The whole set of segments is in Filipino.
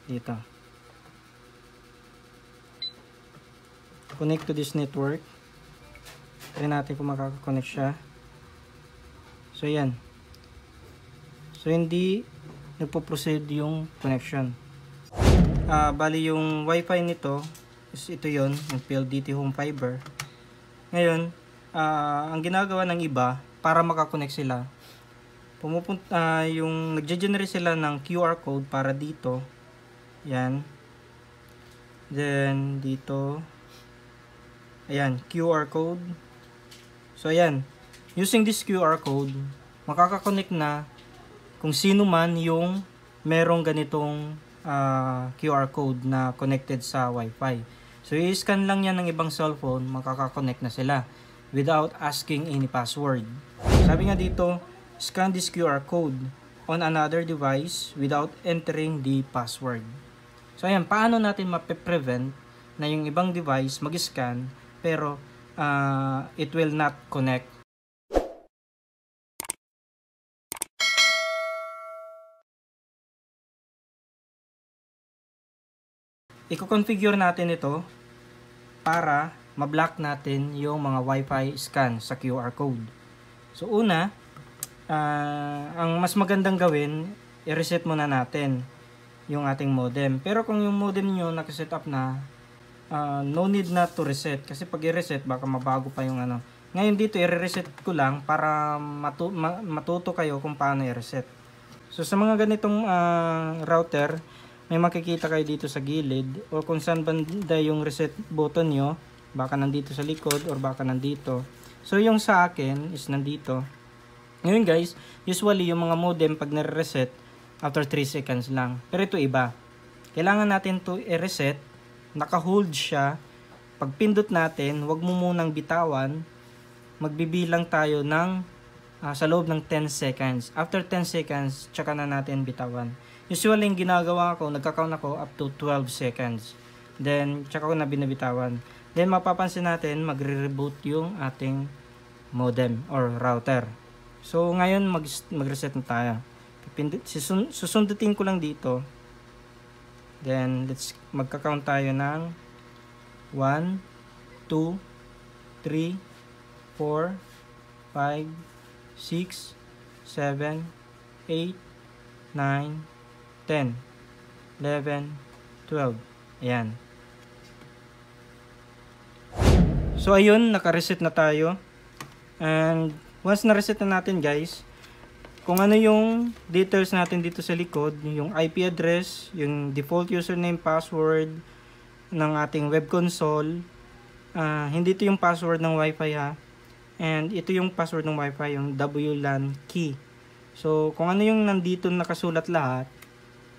Dito. Connect to this network. Try natin kung makaka-connect siya. So yan. So hindi nagpo-proceed yung connection. Bali yung wifi nito is ito yon, yung PLDT Home Fiber. Ngayon, ang ginagawa ng iba para makakonect sila, pumupunta yung nagge-generate sila ng QR code para dito. Yan. Then dito. Ayan, QR code. So ayan, using this QR code, makaka-connect na kung sino man yung merong ganitong QR code na connected sa Wi-Fi. So i-scan lang yan ng ibang cellphone, makaka-connect na sila without asking any password. Sabi nga dito, scan this QR code on another device without entering the password. So ayan, paano natin mape-prevent na yung ibang device mag-scan pero it will not connect? I-configure natin ito para ma-block natin yung mga Wi-Fi scan sa QR code. So una, ang mas magandang gawin, i-reset muna natin yung ating modem. Pero kung yung modem nyo nakaset up na, no need na to reset. Kasi pag i-reset, baka mabago pa yung ano. Ngayon dito, i-reset ko lang para matuto kayo kung paano i-reset. So sa mga ganitong router, may makikita kayo dito sa gilid o kung saan banda yung reset button nyo. Baka nandito sa likod or baka nandito. So yung sa akin is nandito. Ngayon guys, usually yung mga modem pag nare-reset, after 3 seconds lang. Pero ito iba. Kailangan natin to i-reset. Naka-hold siya. Pag pindot natin, wag mo munang bitawan. Magbibilang tayo ng sa loob ng 10 seconds. After 10 seconds, tsaka na natin bitawan. Usually yung ginagawa ko, nagka-count ako up to 12 seconds. Then, tsaka ko na binabitawan. Then, mapapansin natin, magre-reboot yung ating modem or router. So, ngayon, mag-reset na tayo. Susundutin ko lang dito. Then, magka-count tayo ng 1, 2, 3, 4, 5, 6, 7, 8, 9, 10, 11, 12. Ayan. So, ayun, naka-reset na tayo. And, once na-reset na natin guys, kung ano yung details natin dito sa likod, yung IP address, yung default username, password ng ating web console, hindi ito yung password ng Wi-Fi ha. And ito yung password ng Wi-Fi, yung WLAN key. So, kung ano yung nandito nakasulat lahat,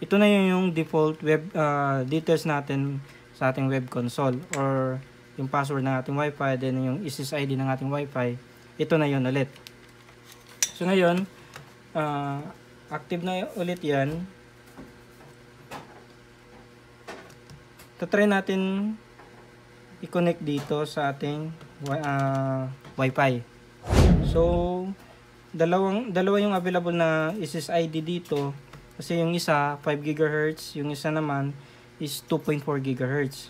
ito na yung default web details natin sa ating web console or yung password ng ating Wi-Fi, then yung SSID ng ating Wi-Fi, ito na yun ulit. So, ngayon, active na ulit yan. Tatry natin i-connect dito sa ating Wi-Fi. So, dalawa yung available na SSID dito. Kasi yung isa 5 GHz, yung isa naman is 2.4 GHz.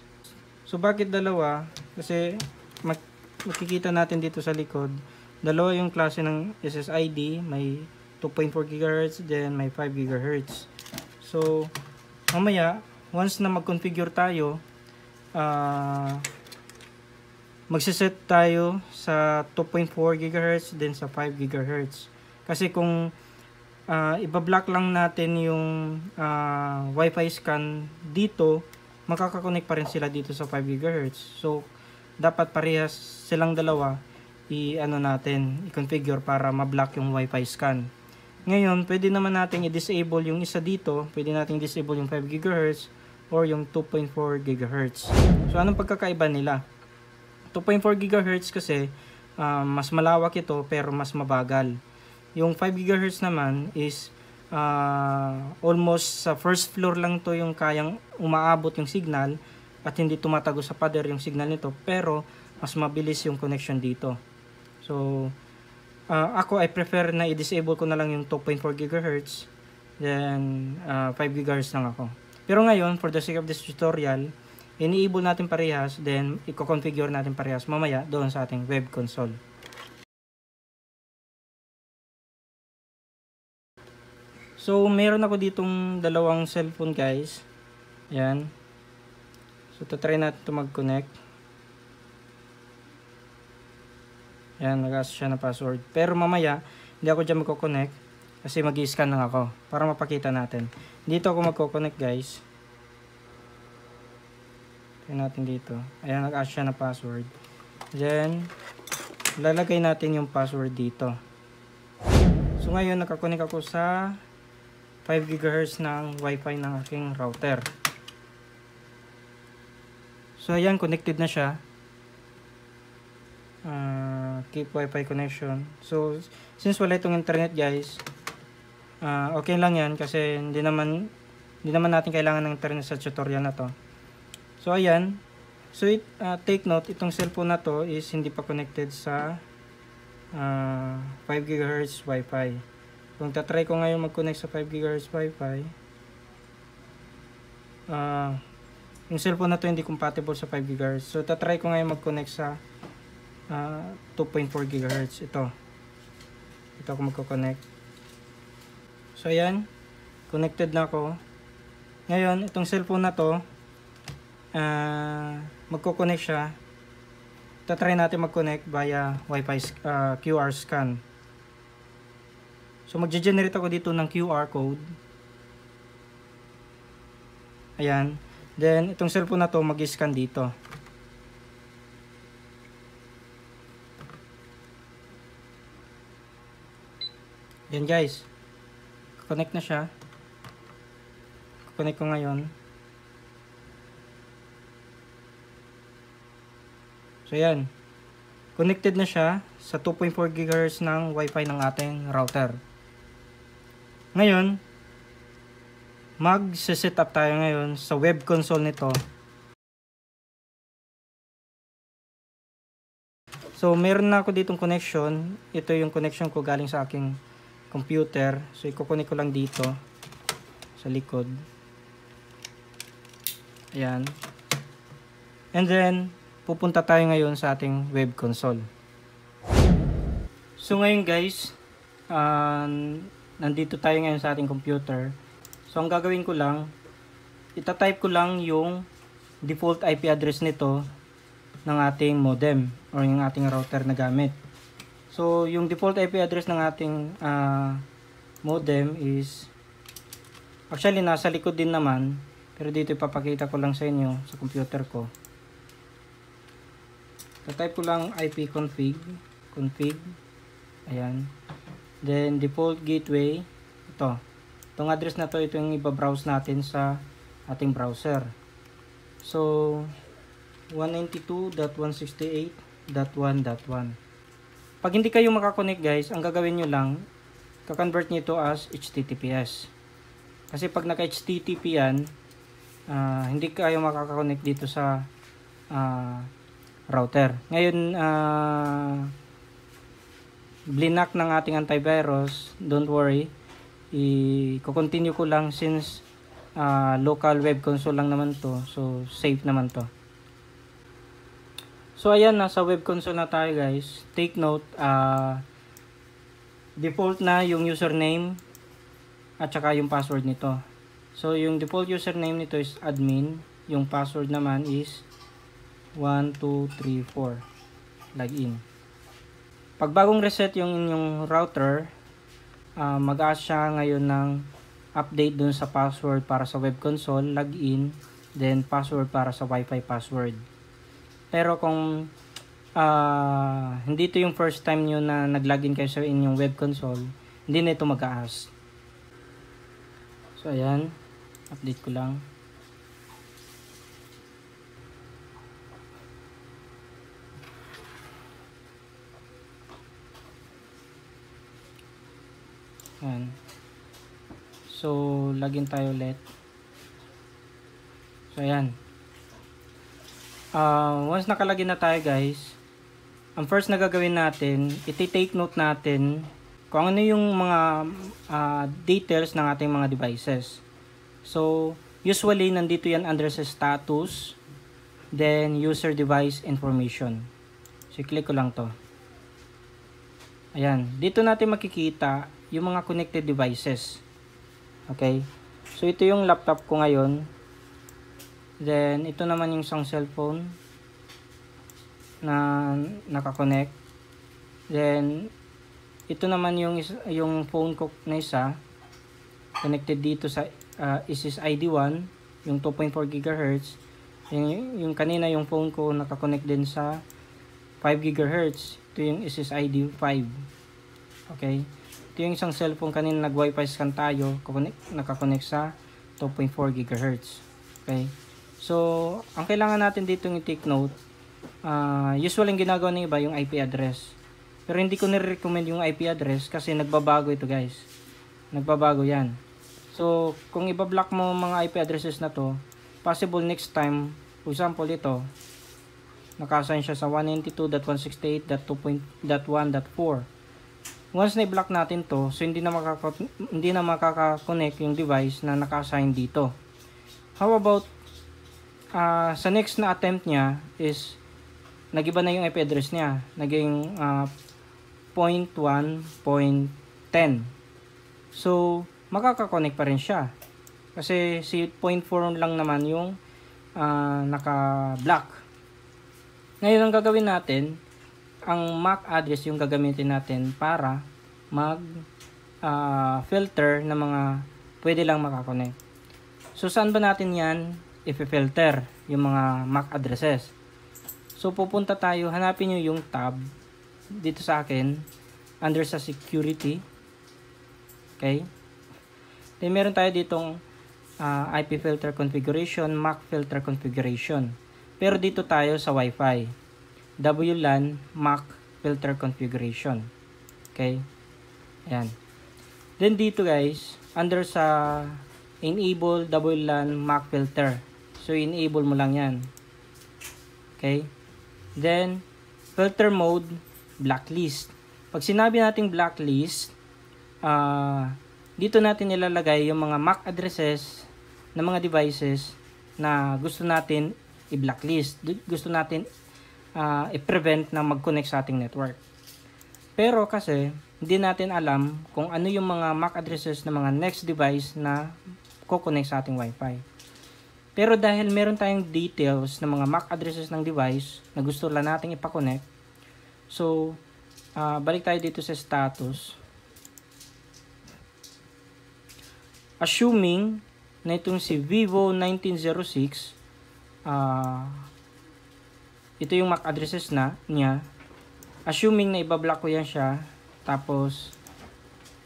So, bakit dalawa? Kasi makikita natin dito sa likod, dalawa yung klase ng SSID, may 2.4 GHz, then may 5 GHz. So, mamaya, once na mag-configure tayo, magsiset tayo sa 2.4 GHz, then sa 5 GHz. Kasi kung ibablock lang natin yung Wi-Fi scan dito, makakakonect pa rin sila dito sa 5 GHz. So, dapat parehas silang dalawa i-configure para ma-block yung Wi-Fi scan. Ngayon, pwede naman natin i-disable yung isa dito. Pwede natin i-disable yung 5 GHz or yung 2.4 GHz. So, anong pagkakaiba nila? 2.4 GHz kasi mas malawak ito pero mas mabagal. Yung 5 GHz naman is almost sa first floor lang to yung kayang umaabot yung signal at hindi tumatago sa pader yung signal nito, pero mas mabilis yung connection dito. So, ako I prefer na i-disable ko na lang yung 2.4 GHz, then 5 GHz lang ako. Pero ngayon, for the sake of this tutorial, ini-enable natin parehas, then i-configure natin parehas mamaya doon sa ating web console. So, meron ako ditong dalawang cellphone guys. Ayan. So, try natin ito mag-connect. Ayan, nag-ask siya ng password. Pero mamaya, hindi ako dyan magko-connect kasi mag-i-scan lang ako para mapakita natin. Dito ako magko-connect guys. Natin dito. Ayan, nag-ask siya ng password. Then, lalagay natin yung password dito. So, ngayon, nakakonek ako sa 5 GHz ng Wi-Fi ng aking router. So, ayan, connected na siya. Keep Wi-Fi connection. So, since wala itong internet guys, okay lang yan kasi hindi naman natin kailangan ng internet sa tutorial na to. So ayan, so take note, itong cellphone na to is hindi pa connected sa 5 GHz Wi-Fi. Kung tatry ko ngayon mag-connect sa 5 GHz Wi-Fi, yung cellphone na to hindi compatible sa 5 GHz. So tatry ko ngayon mag-connect sa 2.4 GHz. Ito ako magko-connect. So ayan, connected na ako. Ngayon, itong cellphone na to, magko-connect siya. Tatry natin mag-connect via Wi-Fi QR scan. So magge-generate ako dito ng QR code. Ayan. Then itong cellphone na to mag-scan dito. Yan guys. Connect na siya. Connect ko ngayon. So yan, connected na siya sa 2.4 GHz ng Wi-Fi ng ating router. Ngayon, mag-set up tayo ngayon sa web console nito. So meron na ako ditong connection. Ito yung connection ko galing sa aking computer. So i-connect ko lang dito sa likod. Ayan. And then pupunta tayo ngayon sa ating web console. So ngayon guys, nandito tayo ngayon sa ating computer. So ang gagawin ko lang, itatype ko lang yung default IP address nito ng ating modem or yung ating router na gamit. So yung default IP address ng ating modem is actually nasa likod din naman, pero dito ipapakita ko lang sa inyo sa computer ko. Type ko lang ipconfig, ayan, then default gateway, itong address na to, ito yung iba-browse natin sa ating browser. So 192.168.1.1. pag hindi kayo makakonect guys, ang gagawin nyo lang, kakonvert nyo ito as HTTPS, kasi pag naka HTTP yan, hindi kayo makakakonect dito sa router. Ngayon, blinak ng ating antivirus, don't worry, i-continue ko lang since local web console lang naman to, so safe naman to. So ayan, nasa web console na tayo guys. Take note, default na yung username at saka yung password nito. So yung default username nito is admin, yung password naman is 1234 login. Pag bagong reset yung inyong router, mag-ask siya ngayon ng update dun sa password para sa web console, login, then password para sa Wi-Fi password. Pero kung hindi ito yung first time nyo na nag-login kayo sa inyong web console, hindi na ito mag-ask. So ayan, update ko lang. Ayan. So, login tayo ulit. So, ayan. Once nakalagin na tayo guys, ang first na gagawin natin, iti-take note natin kung ano yung mga details ng ating mga devices. So, Usually, nandito yan under sa status, then user device information. So, click ko lang to. Ayan. Dito natin makikita yung mga connected devices. Okay. So, ito yung laptop ko ngayon. Then, ito naman yung isang cellphone na nakakonect. Then, ito naman yung phone ko na isa. Connected dito sa Isis ID1, yung 2.4 GHz. Yung kanina yung phone ko nakakonect din sa 5 GHz. Ito yung Isis ID5. Okay. Ito yung isang cellphone kanina nag-Wi-Fi scan tayo, nakakonect sa 2.4 GHz. Okay. So, ang kailangan natin dito yung take note, usually yung ginagawa ng iba yung IP address. Pero hindi ko nire-recommend yung IP address kasi nagbabago ito guys. Nagbabago yan. So, kung iba-block mo mga IP addresses na to, possible next time, for example ito, naka-assign siya sa 192.168.2.1.4. Once na-block natin to, so hindi na makaka-connect yung device na naka-assign dito. How about sa next na attempt niya is nagiba na yung IP address niya. Naging 0.1.10. So, makaka-connect pa rin siya. Kasi si 0.4 lang naman yung naka-block. Ngayon ang gagawin natin, ang MAC address yung gagamitin natin para mag-filter na mga pwede lang makakonect. So, saan ba natin yan i-filter yung mga MAC addresses? So, pupunta tayo, hanapin nyo yung tab dito sa akin, under sa security. Okay? Then, meron tayo ditong IP filter configuration, MAC filter configuration. Pero dito tayo sa Wi-Fi. WLAN MAC filter configuration. Okay? Ayan. Then, dito guys, under sa enable WLAN MAC filter. So, enable mo lang yan. Okay? Then, filter mode, blacklist. Pag sinabi nating blacklist, dito natin nilalagay yung mga MAC addresses ng mga devices na gusto natin i-blacklist. Gusto natin i-prevent na mag-connect sa ating network. Pero kasi, hindi natin alam kung ano yung mga MAC addresses ng mga next device na ko-connect sa ating Wi-Fi. Pero dahil meron tayong details ng mga MAC addresses ng device na gusto lang nating ipa-connect, so, balik tayo dito sa status. Assuming na itong si Vivo 1906, ito yung MAC addresses niya. Assuming na ibablock ko yan siya, tapos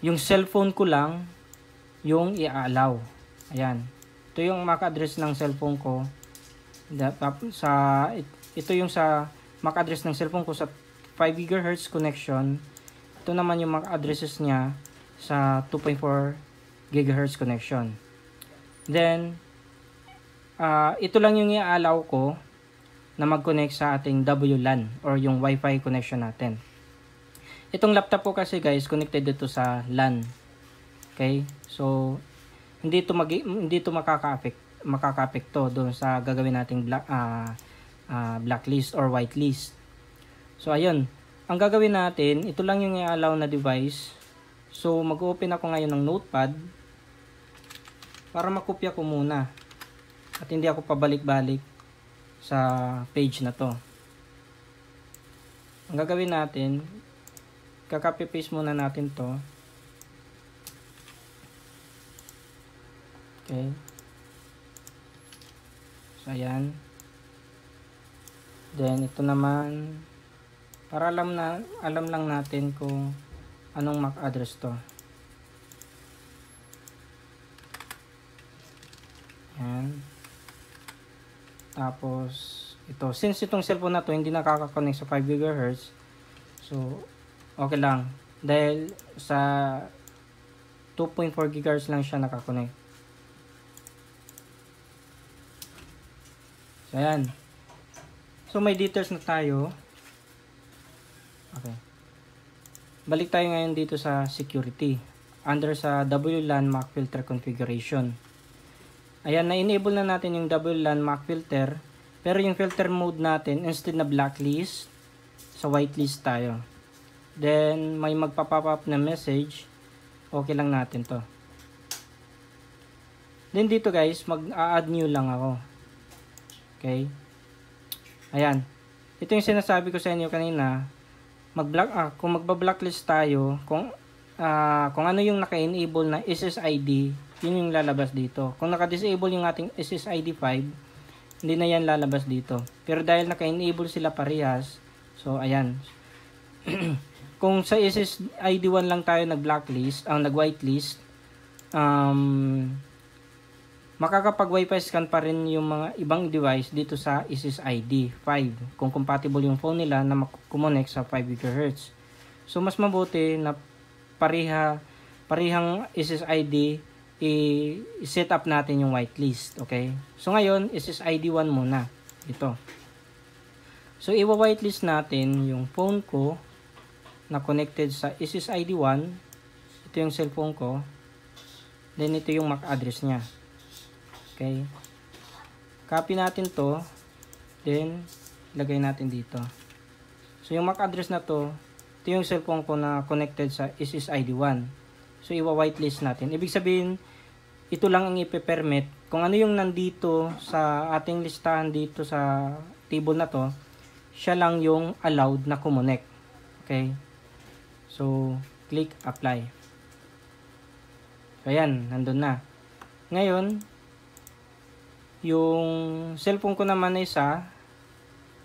yung cellphone ko lang yung i-allow. Ayan. Ito yung MAC address ng cellphone ko. Ito yung sa MAC address ng cellphone ko sa 5 GHz connection. Ito naman yung MAC addresses niya sa 2.4 GHz connection. Then, ito lang yung i-allow ko na mag-connect sa ating WLAN or yung Wi-Fi connection natin. Itong laptop ko kasi guys, connected dito sa LAN. Okay? So, hindi ito makaka-apekto doon sa gagawin nating blacklist or whitelist. So, ayun. Ang gagawin natin, ito lang yung i-allow na device. So, mag-open ako ngayon ng notepad para makopya ko muna. At hindi ako pabalik-balik sa page na to. Ang gagawin natin, kaka-paste muna natin to. Okay. So, ayan. Then, ito naman, para alam lang natin kung anong MAC address to. Ayan. Tapos, ito. Since itong cellphone na to, hindi nakaka-connect sa 5 GHz. So, okay lang. Dahil sa 2.4 GHz lang siya nakakonect. So, ayan. So, may details na tayo. Okay. Balik tayo ngayon dito sa security. Under sa WLAN MAC filter configuration. Ayan, na-enable na natin yung WLAN MAC filter. Pero yung filter mode natin, instead na blacklist, sa whitelist tayo. Then, may magpa-pop up na message. Okay lang natin to. Then dito guys, mag-a-add new lang ako. Okay. Ayan. Ito yung sinasabi ko sa inyo kanina. Kung magba-blacklist tayo, kung ano yung naka-enable na SSID, yun yung lalabas dito. Kung naka-disable yung ating SSID 5, hindi na yan lalabas dito. Pero dahil naka-enable sila parehas, so ayan. Kung sa SSID 1 lang tayo nag-blacklist, nag-whitelist, makakapag Wi-Fi scan pa rin yung mga ibang device dito sa SSID 5 kung compatible yung phone nila na mag-connect sa 5 GHz. So mas mabuti na parihang SSID i-set up natin yung whitelist, okay? So ngayon SSID 1 muna ito. So i-whitelist natin yung phone ko na connected sa SSID 1. Ito yung cellphone ko. Then ito yung MAC address niya. Okay. Copy natin to. Then, lagay natin dito. So, yung MAC address na to, ito yung cellphone ko na connected sa SSID 1. So, iwa-whitelist natin. Ibig sabihin, ito lang ang ipe-permit. Kung ano yung nandito sa ating listahan dito sa table na to, siya lang yung allowed na kumonek. Okay. So, click apply. So, ayan. Nandun na. Ngayon, yung cellphone ko naman ay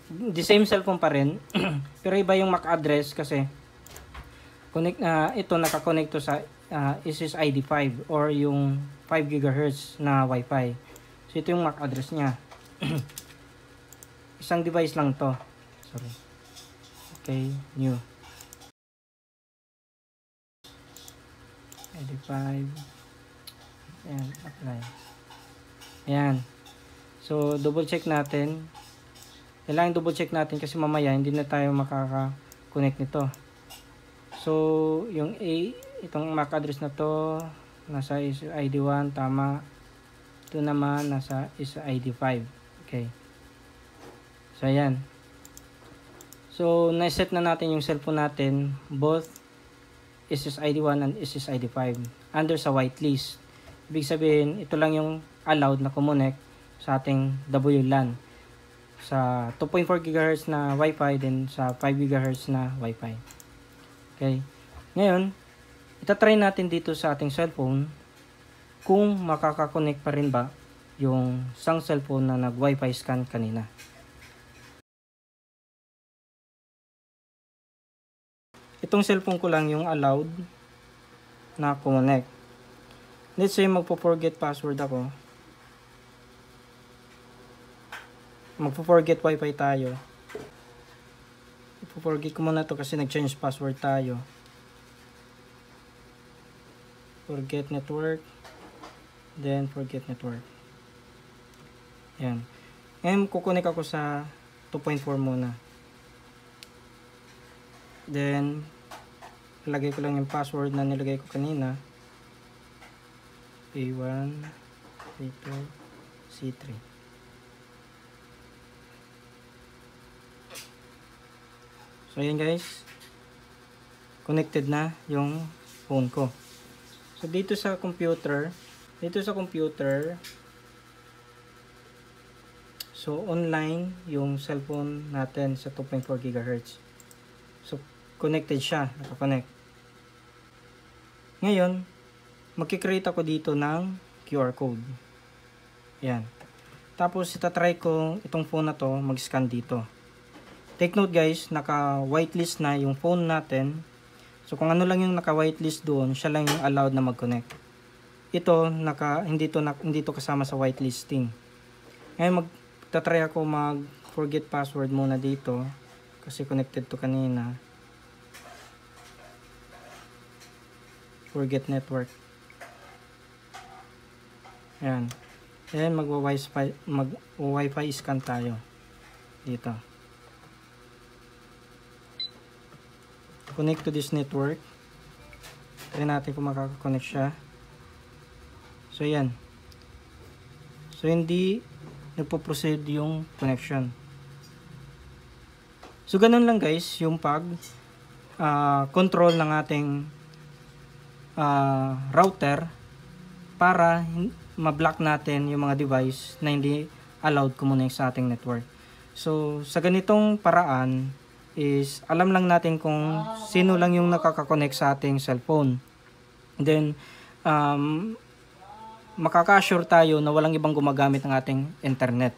the same cellphone pa rin pero iba yung MAC address kasi ito nakakonect to sa SSID 5 or yung 5 GHz na Wi-Fi. So ito yung MAC address niya. Isang device lang to. Sorry. Okay, new. ID 5. Ayan, apply. Ayan. So, double check natin. Kailangan double check natin kasi mamaya hindi na tayo makaka-connect nito. So, yung itong MAC address na to, nasa SSID 1, tama. Ito naman, nasa SSID 5. Okay. So, ayan. So, na-set na natin yung cellphone natin, both SSID 1 and SSID 5, under sa whitelist. Ibig sabihin, ito lang yung allowed na kumonect sa ating WLAN sa 2.4 GHz na Wi-Fi, then sa 5 GHz na Wi-Fi. Okay. Ngayon, itatry natin dito sa ating cellphone kung makakakonect pa rin ba yung isang cellphone na nag-Wi-Fi scan kanina. Itong cellphone ko lang yung allowed na connect. Let's say magpo-forget password ako. Magpo-forget Wi-Fi tayo. Ipo-forget ko muna to kasi nag-change password tayo. Forget network. Then forget network. Yan. Ngayon kukunik ako sa 2.4 muna. Then lagay ko lang yung password na nilagay ko kanina. A1 A2 C3. So ayan guys, connected na yung phone ko. So dito sa computer, so online yung cellphone natin sa 2.4 GHz. So connected siya, naka-connect. Ngayon, magki-create ako dito ng QR code. Ayan. Tapos itatry ko itong phone na to mag-scan dito. Take note guys, naka-whitelist na yung phone natin. So kung ano lang yung naka-whitelist doon, siya lang yung allowed na mag-connect. Ito, hindi to kasama sa whitelisting. Ngayon magta-try ako mag-forget password muna dito kasi connected to kanina. Forget network. Ayan. Then mag-Wi-Fi scan tayo dito. Connect to this network. Try natin kung makaka-connect siya. So yan. So hindi nagpo-proceed yung connection. So ganun lang guys yung pag control ng ating router para ma-block natin yung mga device na hindi allowed connect sa ating network. So sa ganitong paraan is alam lang natin kung sino lang yung nakaka-connect sa ating cellphone. Then makaka-assure tayo na walang ibang gumagamit ng ating internet.